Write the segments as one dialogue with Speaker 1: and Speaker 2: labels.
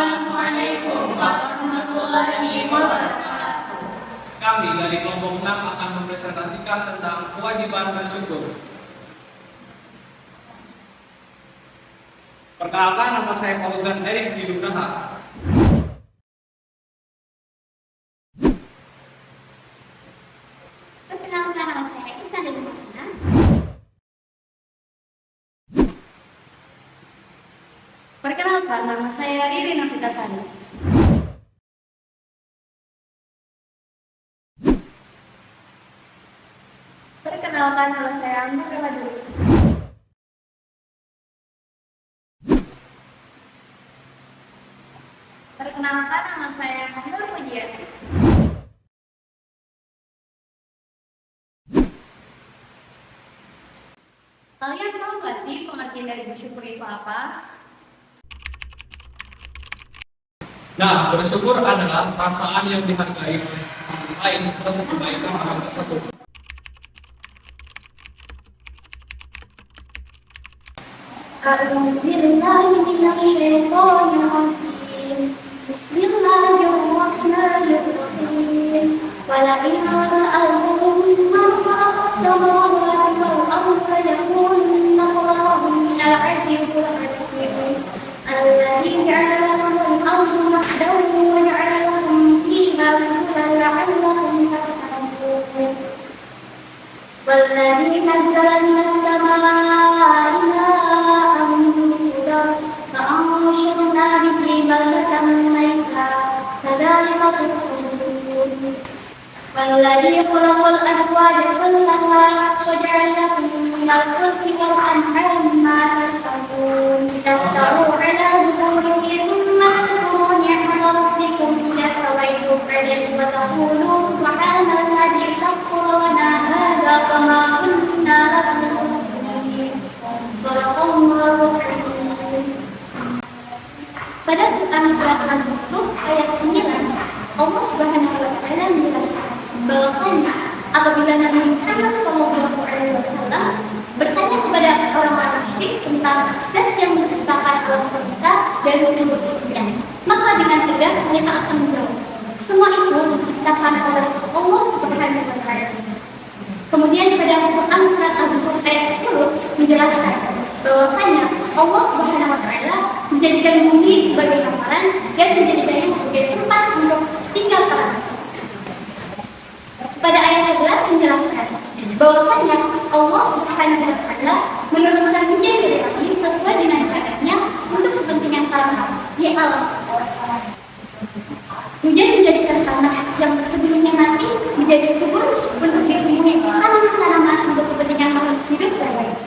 Speaker 1: Assalamualaikum warahmatullahi wabarakatuh.
Speaker 2: Kami dari kelompok 6 akan mempresentasikan tentang kewajiban bersyukur. Perkenalkan, nama saya Fauzan Erik Dinugraha.
Speaker 1: Perkenalkan, nama saya Isna Dewi Hasana.
Speaker 3: Perkenalkan, nama saya Riri Nafitasari.
Speaker 1: Perkenalkan, nama saya Amir Ramadhani.
Speaker 3: Perkenalkan, nama saya Nur Pujiati. Kalian tahu nggak sih pengertian dari bersyukur itu apa?
Speaker 2: Nah, bersyukur adalah perasaan yang dihargai oleh orang lain atas kebaikan orang tersebut.
Speaker 1: Bismillahirrahmanirrahim. Walakin sa'alhum man khalaqa as-samawati wal arda yaquluna Allahu minal azizil hakim. Alladzi ja'ala lakum al-arda mahdan wa ja'ala lakum fiha subulan la'allakum tahtadun. Walladzi nazzala minas samaa'i ma'an mutahharan fa'anshurna bihi baldatan maytan kadzalika tukhrajun. والذي خلق الأزواج كلها وجعل لكم من الفلك والأنعام ما تركبون لتفتروا على ظهوره ثم تذكروا نعمة ربكم إذا استويتم عليه وتقولوا سبحان الذي سخر لنا هذا وما كنا له مقرنين. صدق الله العظيم. Pada Quran surat Az-Zukhruf ayat 9, Allah Subhanahu wa taala menjelaskan bahwasanya apabila Nabi Muhammad SAW bertanya kepada orang-orang musyrik tentang zat yang menciptakan alam semesta dari seluruh dunia, maka dengan tegas mereka akan menjawab, semua itu diciptakan oleh Allah Subhanahu wa taala. Kemudian pada Quran surat Az-Zukhruf ayat 10 menjelaskan bahwasanya Allah Subhanahu wa taala menjadikan bumi sebagai hamparan dan menjadikannya sebagai tempat untuk tinggal orang. Pada ayat 11 menjelaskan bahwasanya Allah Subhanahu wa taala menurunkan hujan dari langit sesuai dengan kadarnya untuk kepentingan para di alam semesta. Hujan menjadikan tanah yang sebelumnya mati menjadi subur untuk ditumbuhi tanaman-tanaman untuk kepentingan makhluk hidup yang lain.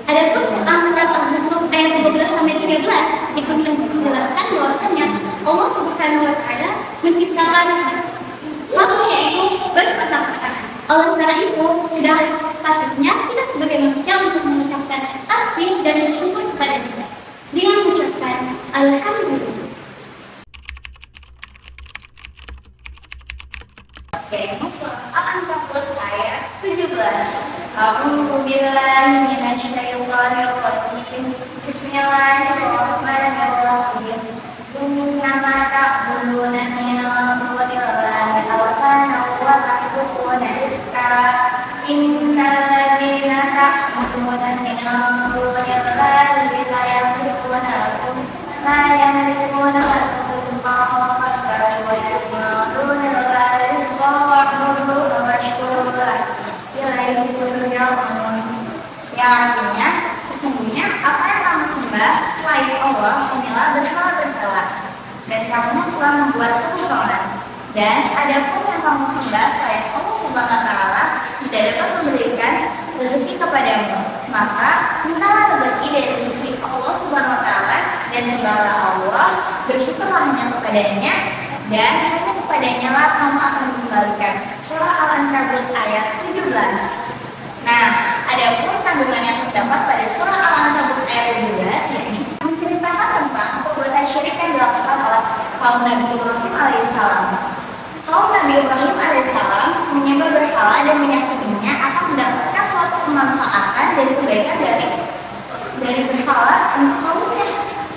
Speaker 1: Adapun Quran surat Az-Zukhruf ayat 12 sampai 13 itu menjelaskan bahwasanya Allah Subhanahu wa taala menciptakan makhluknya itu berpasang-pasangan. Oleh karena itu, sudah sepatutnya kita sebagai manusia untuk mengucapkan tasbih dan bersyukur kepada Dia dengan mengucapkan Alhamdulillah.
Speaker 3: Oke, surat Al-Ankabut ayat 17. A'udzu billahi minasyaitonir rajim. Bismillahirrahmanirrahim. Innama ta'buduna min dunillahi awthanan wa ta'buduna ifka. Innal ladzina ta'buduna min dunillahi la yamlikuna lakum ma yamlikuna lakum ma'afatan wa yamlikuna rizqa wa'buduhu washkurulah ilaihi turja'un. Yang artinya, sesungguhnya apa yang kamu sembah selain Allah inilah berhala-berhala, dan kamu telah membuat kemusyrikan. Dan adapun yang kamu sembah selain Allah Subhanahu wa taala tidak dapat memberikan rezeki kepadamu, maka mintalah rezeki dari sisi Allah Subhanahu wa taala dan sembahlah Allah, bersyukurlah hanya kepadanya, dan hanya kepadanya lah kamu akan dikembalikan. Surah Al-Ankabut ayat 17. Nah, adapun kandungan yang terdapat pada surah Al-Ankabut ayat 17 yakni menceritakan tentang perbuatan syirik yang dilakukan oleh kaum Nabi Ibrahim alaihissalam. Kaum Nabi Ibrahim alaihissalam menyembah berhala dan meyakininya akan mendapatkan suatu kemanfaatan dan kebaikan dari berhala untuk kaumnya.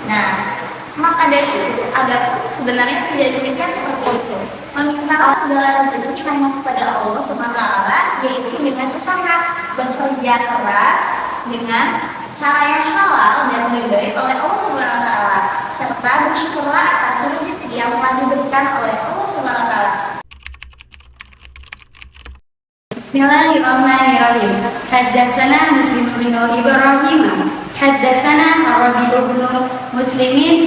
Speaker 3: Nah, Maka dari itu, adab sebenarnya tidak diinginkan seperti itu. Memintalah segala rezeki hanya kepada Allah Subhanahu wa Ta'ala, yaitu dengan usaha bekerja keras dengan cara yang halal dan diridhoi oleh Allah Subhanahu wa Ta'ala, serta bersyukurlah atas rezeki yang telah diberikan oleh Allah Subhanahu wa Ta'ala.
Speaker 1: Bismillahirrahmanirrahim. Haddatsana Muslim bin Ibrahim. Haddatsana Arabi bin Muslimin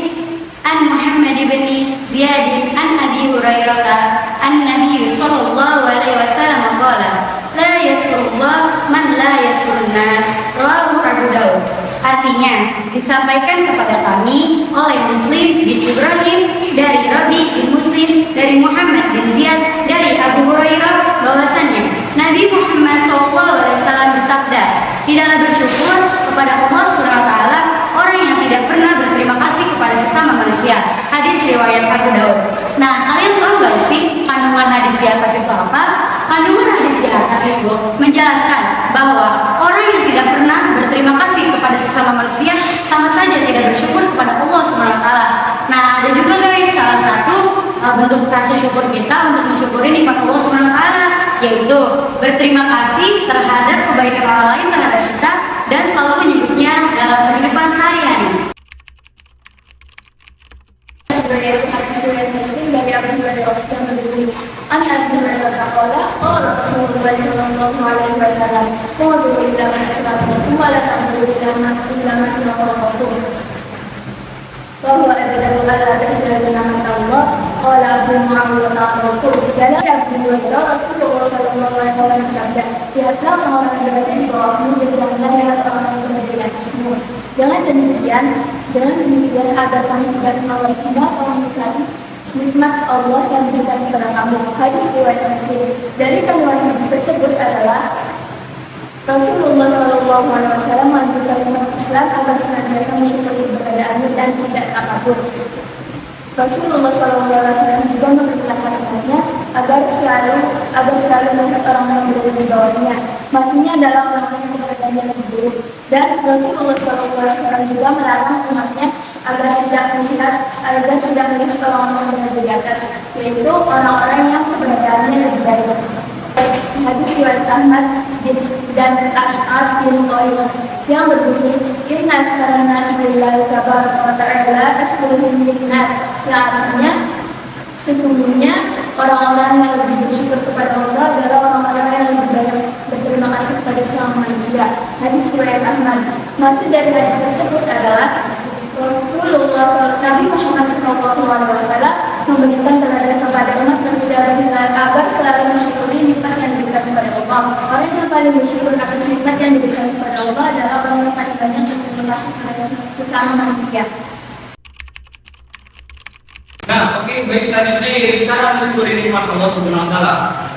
Speaker 1: an Muhammad bin Ziyad an Abi Hurairah an Nabi sallallahu alaihi wasallam qala la yaskurullah man la yaskurun nas, rawahu Abu Daud. Artinya, disampaikan kepada kami oleh Muslim bin Ibrahim dari Rabi bin Muslim dari Muhammad bin Ziyad dari Abu Hurairah bahwasannya Nabi Muhammad SAW bersabda, tidaklah bersyukur kepada Allah SWT orang yang tidak pernah berterima kasih kepada sesama manusia. Hadis riwayat Abu Daud. Nah, kalian tahu gak sih kandungan hadis di atas itu apa? Kandungan hadis di atas itu menjelaskan bahwa orang yang tidak pernah berterima kasih kepada sesama manusia sama saja tidak bersyukur kepada Allah SWT. Nah, ada juga guys salah satu bentuk rasa syukur kita untuk mensyukuri nikmat Allah SWT, yaitu berterima kasih terhadap kebaikan orang lain terhadap kita dan selalu menyebutnya dalam kehidupan sehari-hari. Dari Abu Hurairah yang berbunyi, An Abi Hurairah qala qala Rasulullah sallallahu alaihi wasallam, "Qulu ila man asalamualaikum wa la ta'budu illa ma yaqulu." Bahwa adalah ala tasdaqan Allah qala Abu Muawiyah ta'ala jadi Abu Hurairah Rasulullah sallallahu alaihi wasallam bersabda, lihatlah orang-orang yang berada di bawahmu dan janganlah lihat orang-orang yang berada di atasmu. Jangan demikian agar kamu tidak menyalahkan atau menikmati nikmat Allah yang diberikan kepada kamu. Hadis riwayat Muslim. Dari kandungan hadis tersebut adalah Rasulullah SAW mengajarkan umat Islam agar senantiasa mensyukuri keberadaannya dan tidak takabur. Rasulullah SAW juga memerintahkan umatnya agar selalu melihat orang yang berada di bawahnya. Maksudnya adalah orang yang keberadaannya lebih buruk. Dan Rasulullah SAW juga melarang umatnya agar tidak melihat orang yang berada di atas, yaitu orang-orang yang keberadaannya lebih baik. Hadis riwayat Ahmad dan Ash'ab bin Qais yang berbunyi, Inna ashkaran nasi billahi tabaraka wa ta'ala ashkuruhum bin nas, yang artinya sesungguhnya orang-orang yang lebih bersyukur kepada Allah adalah orang-orang yang lebih banyak berterima kasih kepada semua manusia. Hadis riwayat Ahmad. Maksud dari hadis tersebut adalah Rasulullah Nabi Muhammad SAW memberikan teladan kepada umat manusia agar selalu mensyukuri nikmat yang diberikan kepada Allah. Orang yang paling bersyukur atas nikmat yang diberikan kepada Allah adalah orang yang paling banyak berterima kasih kepada sesama manusia.
Speaker 2: Nah, oke, baik, selanjutnya yaitu cara mensyukuri nikmat Allah Subhanahu wa Ta'ala.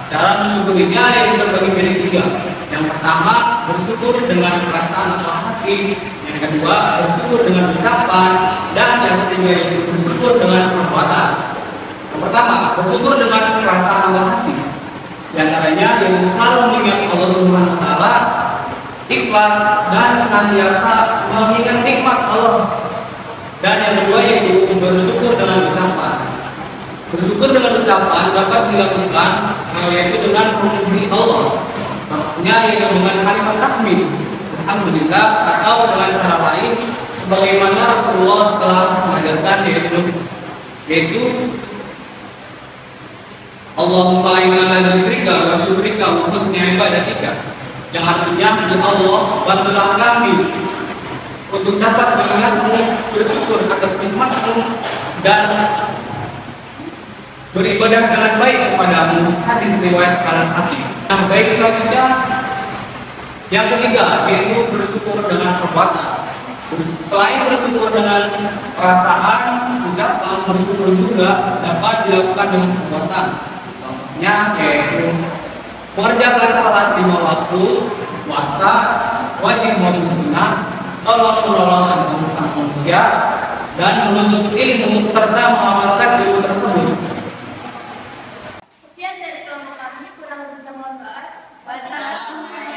Speaker 2: Cara mensyukurinya yaitu terbagi menjadi 3. Yang pertama, bersyukur dengan perasaan atau hati. Yang kedua, bersyukur dengan ucapan. Dan yang ketiga yaitu bersyukur dengan perbuatan. Yang pertama, bersyukur dengan perasaan atau hati. Di antaranya yaitu selalu mengingat Allah Subhanahu wa Ta'ala, ikhlas dan senantiasa mengingat nikmat Allah. Dan yang kedua yaitu bersyukur dengan ucapan. Bersyukur dengan ucapan dapat dilakukan yaitu dengan memuji Allah. Maksudnya yaitu dengan kalimat tahmid, alhamdulillah, atau dengan cara lain sebagaimana Rasulullah telah mengajarkan yaitu Allahumma inna la dzikrika wa syukrika wa husni ibadatika. Yang artinya, ya Allah, bantulah kami untuk dapat mengingatmu, bersyukur atas nikmatmu dan beribadah dengan baik kepadamu. Hadis riwayat Al-Hati. Nah, baik, selanjutnya yang ketiga yaitu bersyukur dengan perbuatan. Selain bersyukur dengan perasaan, ucapan, bersyukur juga dapat dilakukan dengan perbuatan. Contohnya yaitu mengerjakan salat 5 waktu, puasa, wajib maupun sunnah, tolong menolong antar sesama manusia, dan menuntut ilmu serta mengamalkan ilmu tersebut.
Speaker 3: Sekian dari kelompok kami, kurang lebihnya mohon maaf. Wassalamualaikum.